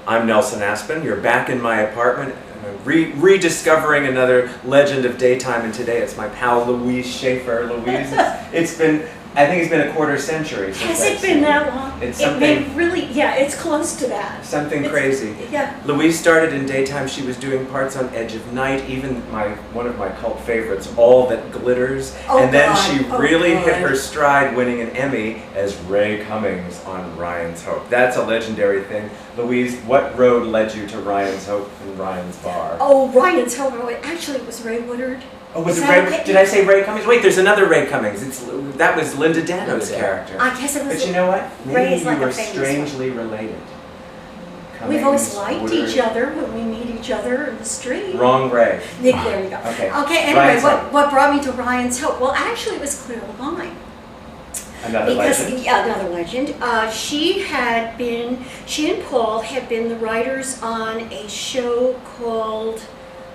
I'm Nelson Aspen. You're back in my apartment, rediscovering another legend of daytime, and today it's my pal Louise Shaffer. Louise, it's been, I think it's been a quarter century since Has it been that long? It's something, it's close to that. Something crazy. Yeah. Louise started in daytime. She was doing parts on Edge of Night, even one of my cult favorites, All That Glitters. Oh, and then God. she really hit her stride, winning an Emmy as Ray Cummings on Ryan's Hope. That's a legendary thing. Louise, what road led you to Ryan's Hope and Ryan's Bar? Oh, Ryan's Hope. Actually, it was Ray Woodard. Oh, was it Ray? Did I say Ray Cummings? Wait, there's another Ray Cummings. That was Linda Dano's character. I guess it was. But you know what? Maybe Ray is you like were a famous strangely related. Cummings, We've always liked Woodard. each other when we meet each other in the street. Wrong Ray. Nick, there you go. Okay. Okay. Anyway, Ryan's Hope. what brought me to Ryan's Hope? Well, actually, it was Claire Levine. Another legend. Yeah, another legend. She and Paul had been the writers on a show called,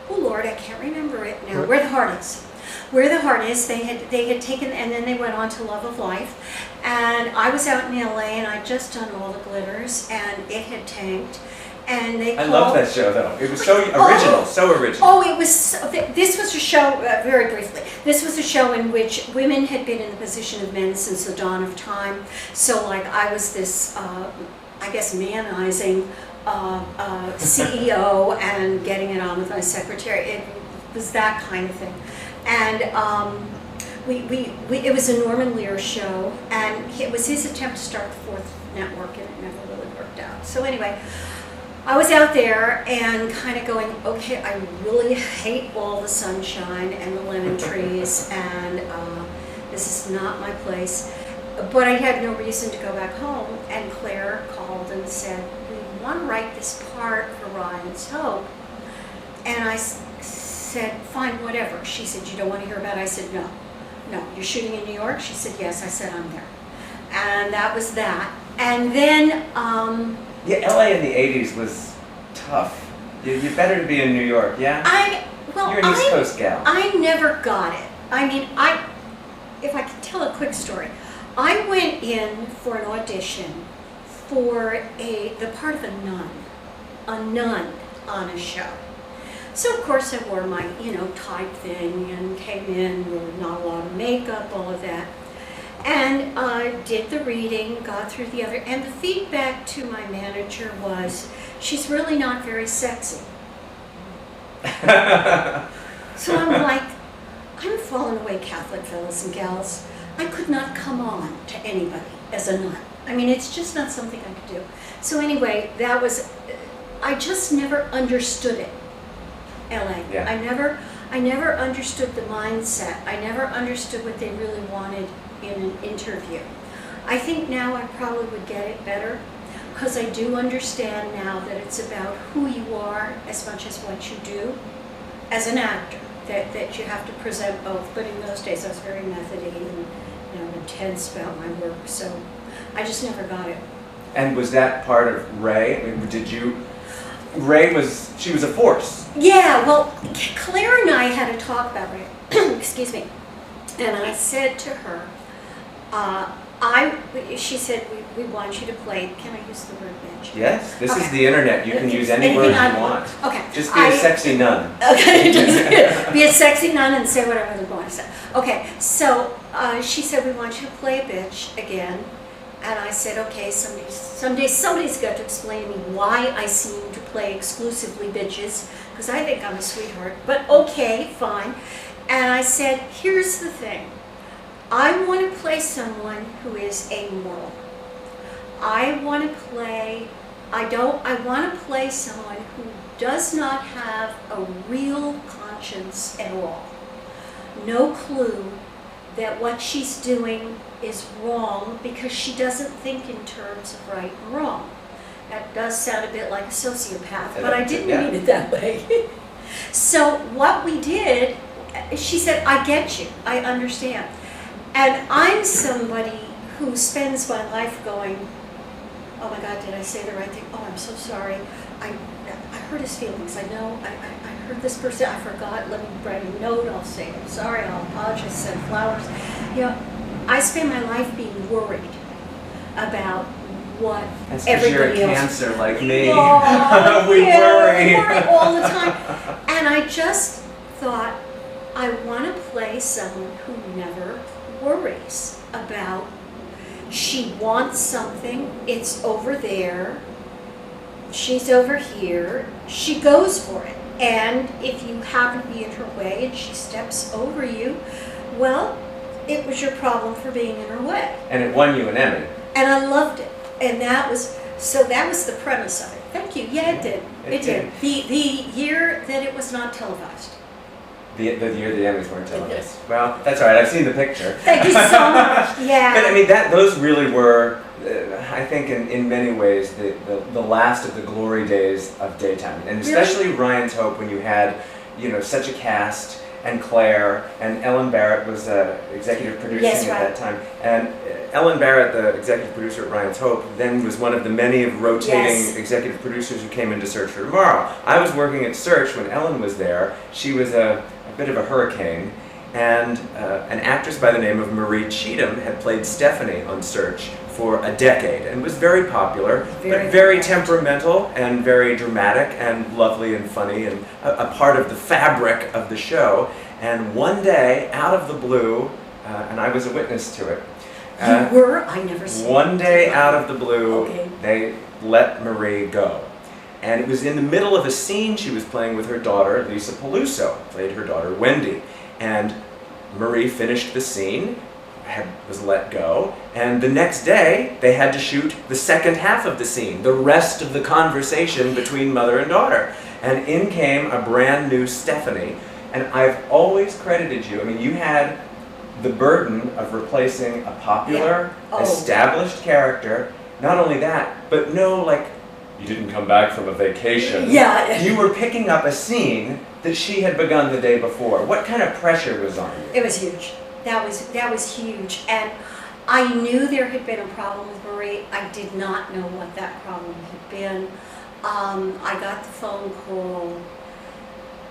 oh Lord, I can't remember it now. Where the Heart Is. Where the Heart Is. They had taken, and then they went on to Love of Life. And I was out in LA, and I'd just done All the Glitters, and it had tanked. And they I love that show, though. It was so original, so original. Oh, it was. This was a show. Very briefly, this was a show in which women had been in the position of men since the dawn of time. So, like, I was this, I guess, manizing CEO and getting it on with my secretary. It was that kind of thing, and it was a Norman Lear show, and it was his attempt to start the fourth network, and it never really worked out. So anyway. I was out there and kind of going, okay, I really hate all the sunshine and the lemon trees, and this is not my place. But I had no reason to go back home, and Claire called and said, we want to write this part for Ryan's Hope. And I said, fine, whatever. She said, you don't want to hear about it? I said, no. No, you're shooting in New York? She said, yes. I said, I'm there. And that was that. And then... yeah, LA in the 80s was tough. You're better to be in New York, yeah? You're an East Coast gal. I never got it. I mean, if I could tell a quick story, I went in for an audition for the part of a nun on a show. So of course I wore my, type thing and came in with not a lot of makeup, all of that. And I did the reading, got through the other, and the feedback to my manager was, she's really not very sexy. So I'm like, I'm fallen away Catholic fellas and gals. I could not come on to anybody as a nun. I mean, it's just not something I could do. So anyway, I just never understood it, LA. Yeah. I never understood the mindset. I never understood what they really wanted in an interview. I think now I probably would get it better because I do understand now that it's about who you are as much as what you do as an actor, that you have to present both. But in those days I was very methody and intense about my work, so I just never got it. And was that part of Ray? I mean, she was a force. Yeah, well, Claire and I had a talk about Ray, excuse me, and I said to her, she said, we want you to play, can I use the word bitch? Yes, this Okay. is the internet. You can use any word you want. Okay. Just be a sexy nun. Okay, just be a sexy nun and say whatever you want to say. Okay, so she said, we want you to play a bitch again. And I said, okay, someday somebody's got to explain to me why I seem to play exclusively bitches, because I think I'm a sweetheart, but okay, fine. And I said, here's the thing. I want to play someone who is amoral. I want to play someone who does not have a real conscience at all. No clue that what she's doing is wrong because she doesn't think in terms of right and wrong. That does sound a bit like a sociopath, but I didn't mean it that way. So what we did, she said, I get you, I understand. And I'm somebody who spends my life going, oh my God, did I say the right thing? Oh, I'm so sorry. I hurt his feelings. I know, I hurt this person. I forgot. Let me write a note. I'll say, I'm sorry. I'll apologize. Send flowers. I spend my life being worried about what That's because you're a everybody else. cancer like me. Oh, we yeah, worry. we worry all the time. And I just thought, I want to play someone who never worries about, she wants something, it's over there, she's over here, she goes for it. And if you happen to be in her way and she steps over you, well, it was your problem for being in her way. And it won you an Emmy. And I loved it. And that was the premise of it. Thank you. Yeah, it did. It did. The year that it was not televised. The year the Emmys weren't televised. Well, that's all right. I've seen the picture. Thank you so much. Yeah. But I mean, those really were, I think, in many ways, the last of the glory days of daytime, and especially Really? Ryan's Hope, when you had, such a cast, and Claire, and Ellen Barrett was executive producing Yes, at right. that time, and Ellen Barrett, the executive producer at Ryan's Hope, then was one of the many rotating Yes. executive producers who came into Search for Tomorrow. I was working at Search when Ellen was there. She was a bit of a hurricane, and an actress by the name of Marie Cheatham had played Stephanie on Search for a decade and was very popular, but very temperamental and very dramatic and lovely and funny and a part of the fabric of the show. And one day, out of the blue, and I was a witness to it. You were? I never saw One day, out of the blue, Okay. they let Marie go. And it was in the middle of a scene she was playing with her daughter, Lisa Peluso, played her daughter, Wendy. And Marie finished the scene, was let go, and the next day they had to shoot the second half of the scene, the rest of the conversation between mother and daughter. And in came a brand new Stephanie. And I've always credited you. I mean, you had the burden of replacing a popular, established character. Not only that, but you didn't come back from a vacation. Yeah. You were picking up a scene that she had begun the day before. What kind of pressure was on you? It was huge. That was huge. And I knew there had been a problem with Marie. I did not know what that problem had been. I got the phone call.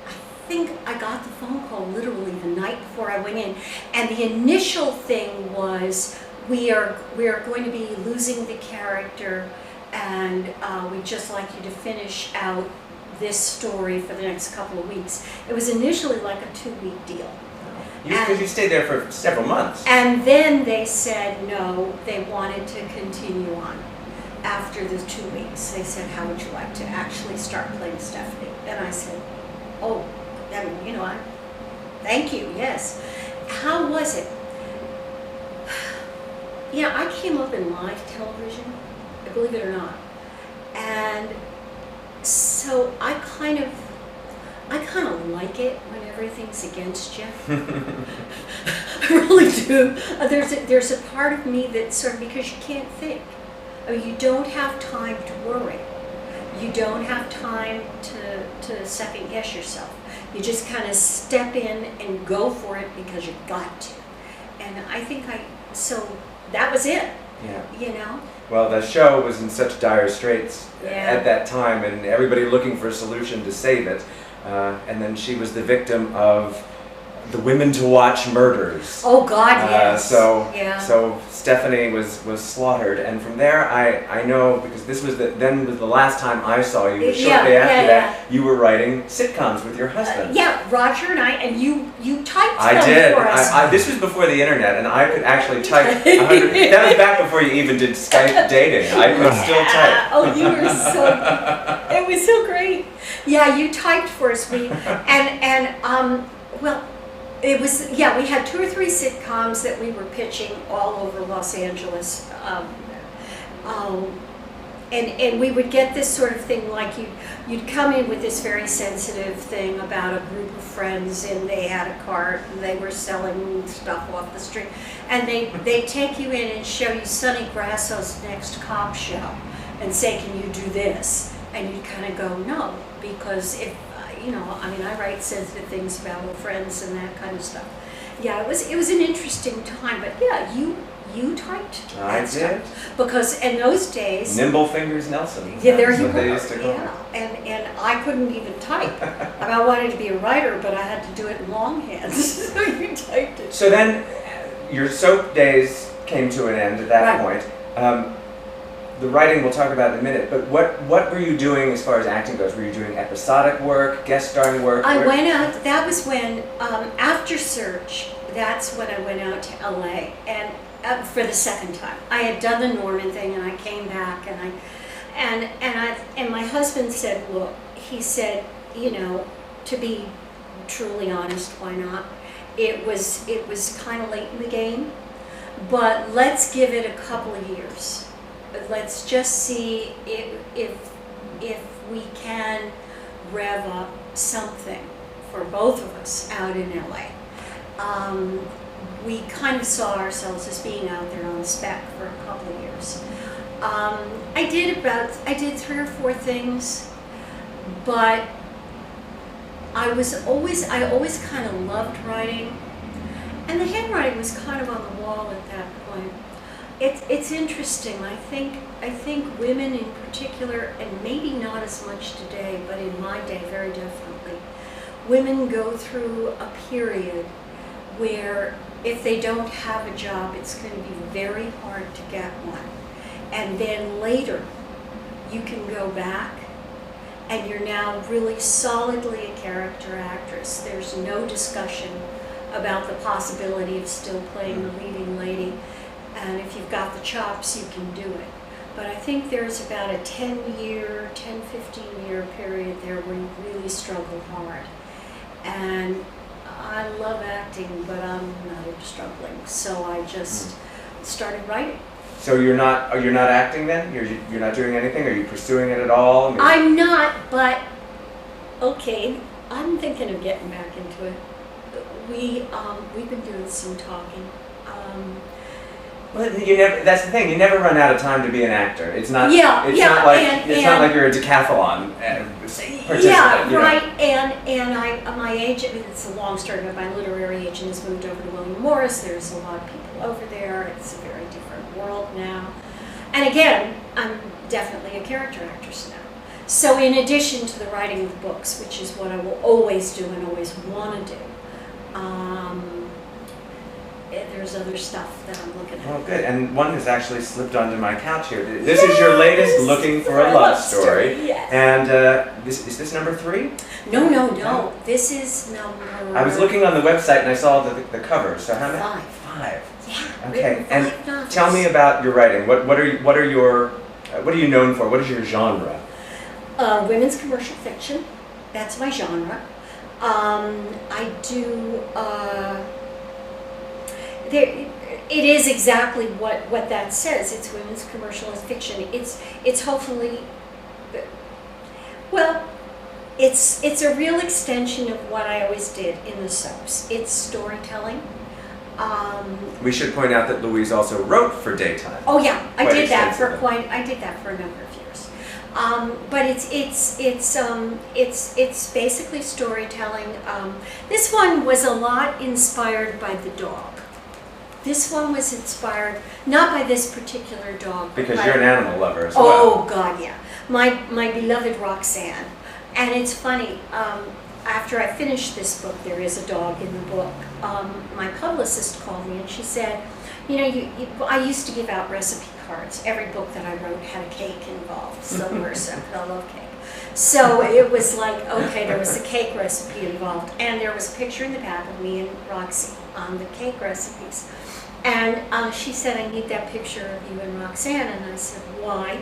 I think I got the phone call literally the night before I went in. And the initial thing was, we are going to be losing the character, and we'd just like you to finish out this story for the next couple of weeks. It was initially like a 2-week deal. Because you stayed there for several months. And then they said no, they wanted to continue on after the 2 weeks. They said, how would you like to actually start playing Stephanie? And I said, oh, thank you, yes. How was it? Yeah, I came up in live television, believe it or not. And so I kind of like it when everything's against you. I really do. There's a part of me that sort of, because you can't think. I mean, you don't have time to worry. You don't have time to second guess yourself. You just kind of step in and go for it because you've got to. And I think so that was it. Yeah. Well, the show was in such dire straits at that time, and everybody looking for a solution to save it. And then she was the victim of the Women to Watch murders. Oh God, yes. So Stephanie was slaughtered, and from there I know, because this was the last time I saw you. Shortly after that, you were writing sitcoms with your husband. Roger and and you typed I them did. for us. This was before the internet, and I could actually type 100. That was back before you even did Skype dating. I could still type. Oh, you were so. It was so great. Yeah, you typed for us. It was, we had 2 or 3 sitcoms that we were pitching all over Los Angeles. And we would get this sort of thing, like you'd come in with this very sensitive thing about a group of friends, and they had a cart and they were selling stuff off the street. And they take you in and show you Sonny Grasso's next cop show and say, can you do this? And you'd kind of go, no, because if, I write sensitive things about old friends and that kind of stuff. Yeah, it was an interesting time, but yeah, you typed that stuff. Because in those days... Nimble Fingers Nelson. Yeah, there you go. They used to call and I couldn't even type. I wanted to be a writer, but I had to do it in longhand, so you typed it. So then your soap days came to an end at that point. the writing we'll talk about in a minute, but what were you doing as far as acting goes? Were you doing episodic work, guest starring work? I went out, that was when, after Surge, that's when I went out to LA, and for the second time. I had done the Norman thing, and I came back, and my husband said, look, he said, you know, to be truly honest, why not? It was kind of late in the game, but let's give it a couple of years. Let's just see if we can rev up something for both of us out in LA. We kind of saw ourselves as being out there on spec for a couple of years. I did 3 or 4 things, but I always kind of loved writing, and the handwriting was kind of on the wall at that point. It's interesting. I think women in particular, and maybe not as much today, but in my day very definitely, women go through a period where if they don't have a job, it's going to be very hard to get one. And then later, you can go back and you're now really solidly a character actress. There's no discussion about the possibility of still playing the leading lady. And if you've got the chops, you can do it. But I think there's about a 10, 15 year period there where you really struggle hard. And I love acting, but I'm not struggling. So I just started writing. So you're not acting then? You're not doing anything? Are you pursuing it at all? I'm not, but okay, I'm thinking of getting back into it. We've been doing some talking. Well, that's the thing. You never run out of time to be an actor. It's not. Yeah, it's yeah, not like you're a decathlon participant. Yeah, you know? right. And my agent. It's a long story, but my literary agent has moved over to William Morris. There's a lot of people over there. It's a very different world now. And again, I'm definitely a character actress now. So in addition to the writing of the books, which is what I will always do and always want to do. There's other stuff that I'm looking at. Oh, good. And one has actually slipped onto my couch here. This is your latest Looking for a Love Story. Yes. And is this number 3? No. This is number... I was looking on the website and I saw the cover. So how many? 5. 5. Yeah. Okay. And tell me about your writing. What are you known for? What is your genre? Women's commercial fiction. That's my genre. I do... it is exactly what that says. It's women's commercial fiction. It's hopefully, well, it's a real extension of what I always did in the soaps. It's storytelling. We should point out that Louise also wrote for Daytime. Oh yeah, I did that for a number of years. But it's basically storytelling. This one was a lot inspired by the dog. This one was inspired not by this particular dog. Because you're an animal lover as well. Oh God, yeah. My beloved Roxanne. And it's funny, after I finished this book, there is a dog in the book. My publicist called me and she said, you know, I used to give out recipe cards. Every book that I wrote had a cake involved, somewhere, so I love cake. So it was like, okay, there was a cake recipe involved, and there was a picture in the back of me and Roxy on the cake recipes. And she said, I need that picture of you and Roxanne. And I said, why?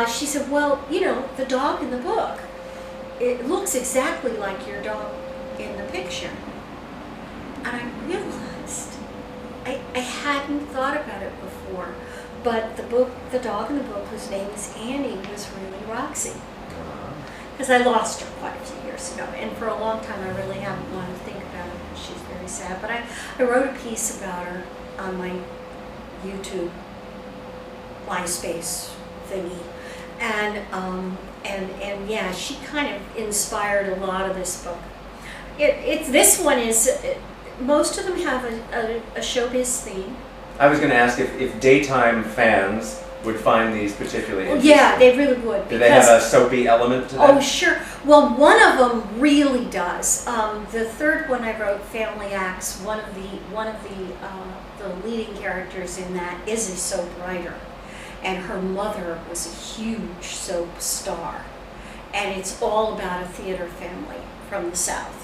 She said, well, you know, the dog in the book, it looks exactly like your dog in the picture. And I realized I hadn't thought about it before, but the dog in the book, whose name is Annie, was really Roxy. Because I lost her quite a few years ago, and for a long time I really haven't wanted to think about it. She's very sad. But I wrote a piece about her on my YouTube MySpace thingy, and yeah, she kind of inspired a lot of this book. This one is, most of them have a showbiz theme. I was going to ask if Daytime fans would find these particularly interesting. Yeah, they really would. Do they have a soapy element to them? Oh, sure. Well, one of them really does. The third one I wrote, Family Acts, one of the leading characters in that is a soap writer. and her mother was a huge soap star. And it's all about a theater family from the South.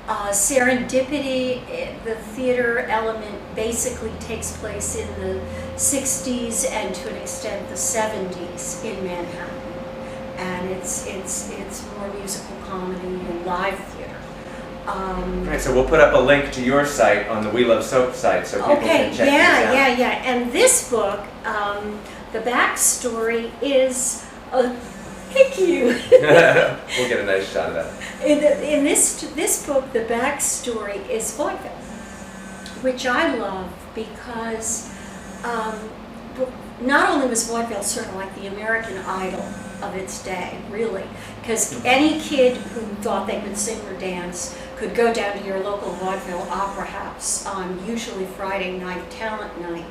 Serendipity, the theater element basically takes place in the 60s and to an extent the 70s in Manhattan. And it's more musical comedy and live theater. Right, so we'll put up a link to your site on the We Love Soap site so people can check this out. Yeah. And this book, the backstory is thank you. We'll get a nice shot of that. In this book, the backstory is vaudeville, which I love because not only was vaudeville sort of like the American Idol of its day, really, because any kid who thought they could sing or dance could go down to your local vaudeville opera house on usually Friday night, talent night,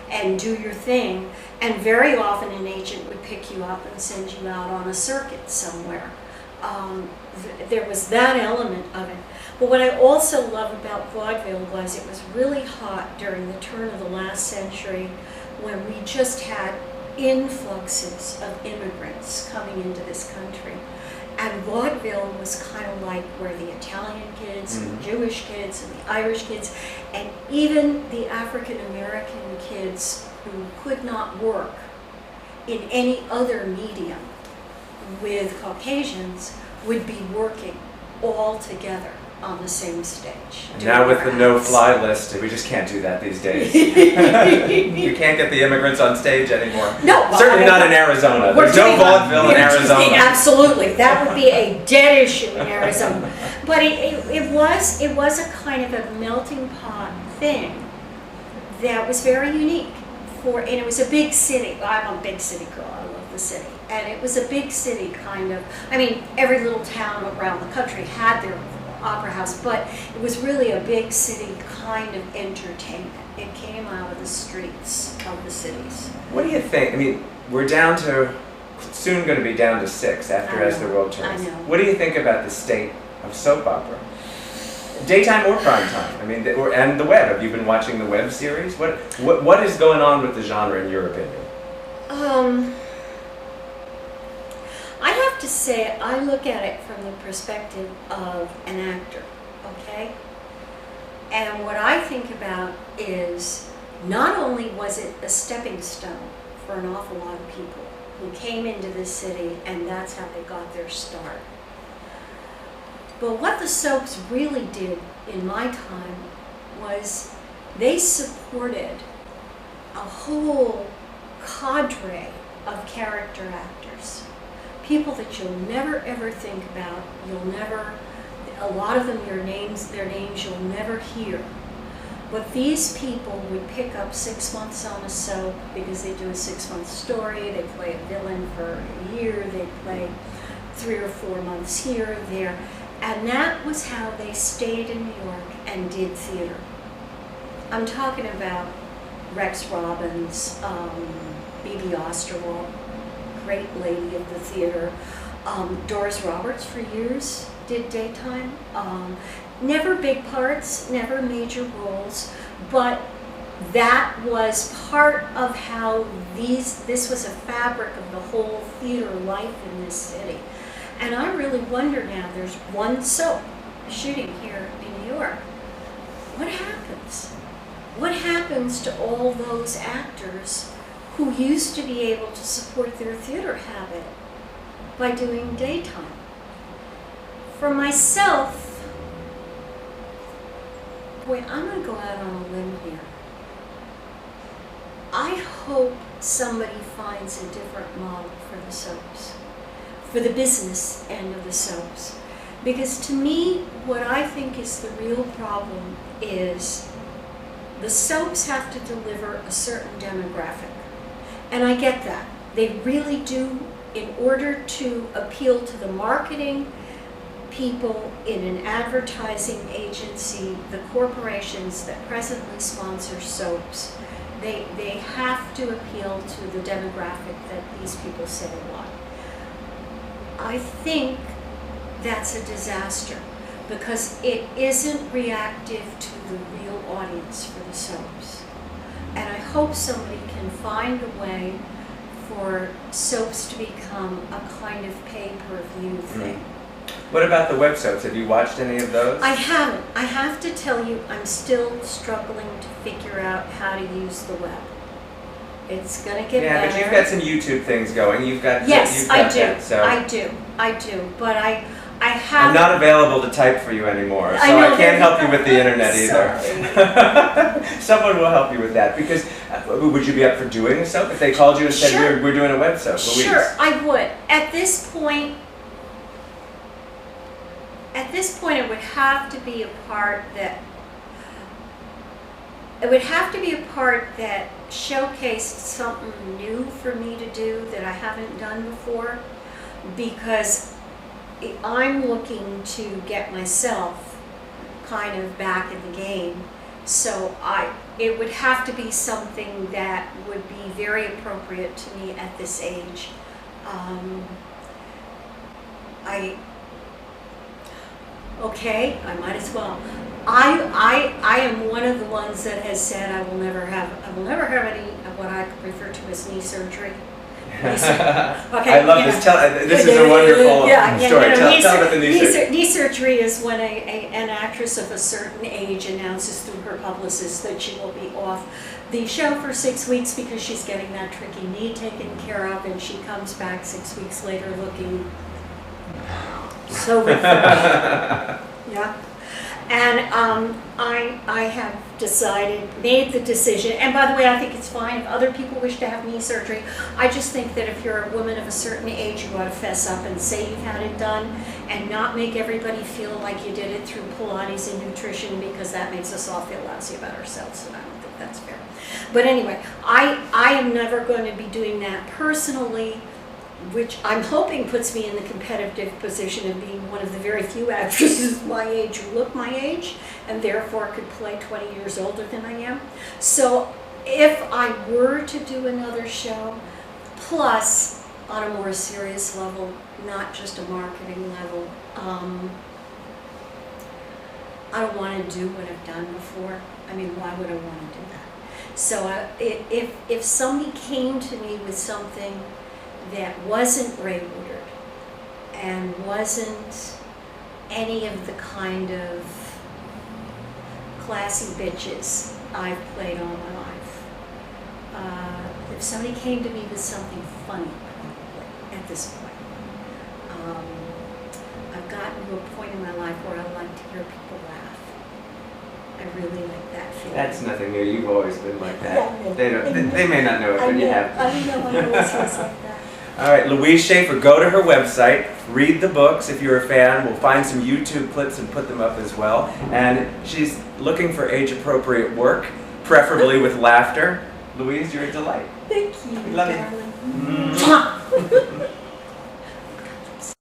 and do your thing. And very often an agent would pick you up and send you out on a circuit somewhere. There was that element of it. But what I also love about vaudeville was it was really hot during the turn of the last century when we just had influxes of immigrants coming into this country. And vaudeville was kind of like where the Italian kids, and the Jewish kids, and the Irish kids, and even the African American kids who could not work in any other medium with Caucasians would be working all together on the same stage. Now with the no-fly list, we just can't do that these days. You can't get the immigrants on stage anymore. No, certainly not in Arizona. There's no vaudeville in Arizona. Absolutely, that would be a dead issue in Arizona. But it was a kind of a melting pot thing that was very unique. And it was a big city. I'm a big city girl. I love the city. And it was a big city kind of. I mean, every little town around the country had their opera house, but it was really a big city kind of entertainment. It came out of the streets of the cities. What do you think? I mean, we're down to, soon going to be down to 6 after As the World Turns. I know. What do you think about the state of soap opera? Daytime or prime time? I mean, and the web. Have you been watching the web series? What is going on with the genre in your opinion? I have to say, I look at it from the perspective of an actor, okay? And what I think about is, not only was it a stepping stone for an awful lot of people who came into this city and that's how they got their start, but what the soaps really did in my time was they supported a whole cadre of character actors. People that you'll never ever think about, a lot of them their names you'll never hear. But these people would pick up 6 months on a soap because they do a 6-month story, they play a villain for a year, they play 3 or 4 months here or there. And that was how they stayed in New York and did theater. I'm talking about Rex Robbins, B.B. Osterwald, great lady of the theater. Doris Roberts for years did daytime. Never big parts, never major roles, but that was part of how this was a fabric of the whole theater life in this city. And I really wonder now, there's one soap shooting here in New York. What happens? What happens to all those actors who used to be able to support their theater habit by doing daytime? For myself, boy, I'm going to go out on a limb here. I hope somebody finds a different model for the soaps, for the business end of the soaps. Because to me, what I think is the real problem is the soaps have to deliver a certain demographic. And I get that. They really do, in order to appeal to the marketing people in an advertising agency, the corporations that presently sponsor soaps, they have to appeal to the demographic that these people say they want. I think that's a disaster because it isn't reactive to the real audience for the soaps. And I hope somebody can find a way for soaps to become a kind of pay-per-view thing. What about the web soaps? Have you watched any of those? I haven't. I have to tell you, I'm still struggling to figure out how to use the web. It's gonna get better. Yeah, but you've got some YouTube things going. Yes, you've got I do. That, so. I do. But I have. I'm not available to type for you anymore, so I can't help you with the internet either. Someone will help you with that, because would you be up for doing a soap if they called you and said, Sure. we're doing a web soap? Louise? Sure, I would. At this point, it would have to be a part that showcased something new for me to do that I haven't done before, because I'm looking to get myself kind of back in the game. So it would have to be something that would be very appropriate to me at this age. I might as well. I am one of the ones that has said I will never have any of what I refer to as knee surgery. I love this. This is a wonderful story. Tell about the knee surgery. Knee surgery is when an actress of a certain age announces through her publicist that she will be off the show for 6 weeks because she's getting that tricky knee taken care of, and she comes back 6 weeks later looking so refreshed. Yeah. And I have made the decision, and by the way, I think it's fine if other people wish to have knee surgery. I just think that if you're a woman of a certain age, you ought to fess up and say you've had it done, and not make everybody feel like you did it through Pilates and nutrition, because that makes us all feel lousy about ourselves, and I don't think that's fair. But anyway, I am never going to be doing that personally, which I'm hoping puts me in the competitive position of being one of the very few actresses my age who look my age, and therefore could play 20 years older than I am. So if I were to do another show, plus on a more serious level, not just a marketing level, I don't want to do what I've done before. I mean, why would I want to do that? So if somebody came to me with something that wasn't Ray-Woodard and wasn't any of the kind of classy bitches I've played all my life. If somebody came to me with something funny, probably, at this point. I've gotten to a point in my life where I like to hear people laugh. I really like that feeling. That's nothing new. You've always been like that. Yeah, They may not know it, but you have. I know I always was like that. All right, Louise Shaffer, go to her website, read the books if you're a fan. We'll find some YouTube clips and put them up as well. And she's looking for age-appropriate work, preferably with laughter. Louise, you're a delight. Thank you, We love darling. you. Mwah.